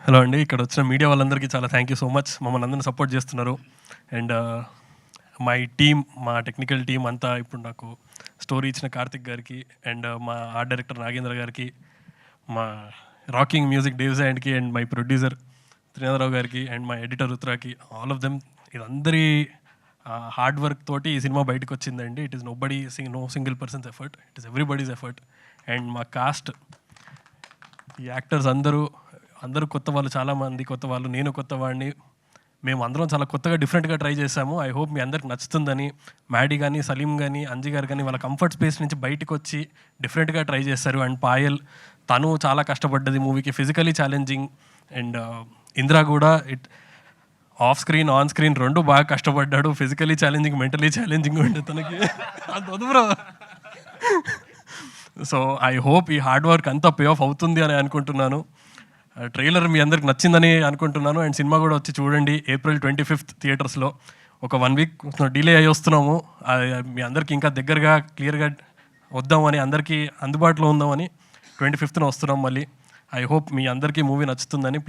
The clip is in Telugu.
హలో అండి. ఇక్కడ వచ్చిన మీడియా వాళ్ళందరికీ చాలా థ్యాంక్ యూ సో మచ్. మమ్మల్ని అందరిని సపోర్ట్ చేస్తున్నారు. అండ్ మై టీమ్, మా టెక్నికల్ టీమ్ అంతా, ఇప్పుడు నాకు స్టోరీ ఇచ్చిన కార్తిక్ గారికి, అండ్ మా ఆర్ట్ డైరెక్టర్ నాగేంద్ర గారికి, మా రాకింగ్ మ్యూజిక్ డేవ్స్ అండ్కి, అండ్ మై ప్రొడ్యూసర్ త్రినాథరావు గారికి, అండ్ మా ఎడిటర్ రుత్రాకి, ఆల్ ఆఫ్ దెమ్. ఇదందరి హార్డ్ వర్క్ తోటి ఈ సినిమా బయటకు వచ్చిందండి. It is no single person's effort, it is everybody's effort. And మా కాస్ట్, ఈ యాక్టర్స్ అందరూ కొత్త వాళ్ళు, చాలామంది కొత్త వాళ్ళు, నేను కొత్త వాడిని. మేము అందరం చాలా కొత్తగా డిఫరెంట్గా ట్రై చేసాము. ఐ హోప్ మీ అందరికి నచ్చుతుందని. మ్యాడీ కానీ, సలీం కానీ, అంజీ గారు కానీ వాళ్ళ కంఫర్ట్ స్పేస్ నుంచి బయటకు వచ్చి డిఫరెంట్గా ట్రై చేస్తారు. అండ్ పాయల్, తను చాలా కష్టపడ్డది మూవీకి, ఫిజికలీ ఛాలెంజింగ్. అండ్ ఇంద్రా కూడా ఆఫ్ స్క్రీన్, ఆన్ స్క్రీన్ రెండు బాగా కష్టపడ్డాడు. ఫిజికలీ ఛాలెంజింగ్, మెంటలీ ఛాలెంజింగ్ ఉండే తనకి. అంత వద్దు. సో ఐ హోప్ ఈ హార్డ్ వర్క్ అంతా పే ఆఫ్ అవుతుంది అని అనుకుంటున్నాను. ట్రైలర్ మీ అందరికి నచ్చిందని అనుకుంటున్నాను. అండ్ సినిమా కూడా వచ్చి చూడండి. April 25th థియేటర్స్లో. ఒక 1 week డిలే అయ్యి వస్తున్నాము. మీ అందరికి ఇంకా దగ్గరగా క్లియర్గా వద్దామని, అందరికీ అందుబాటులో ఉందామని 25th వస్తున్నాం మళ్ళీ. ఐ హోప్ మీ అందరికీ మూవీ నచ్చుతుందని. ప్లీజ్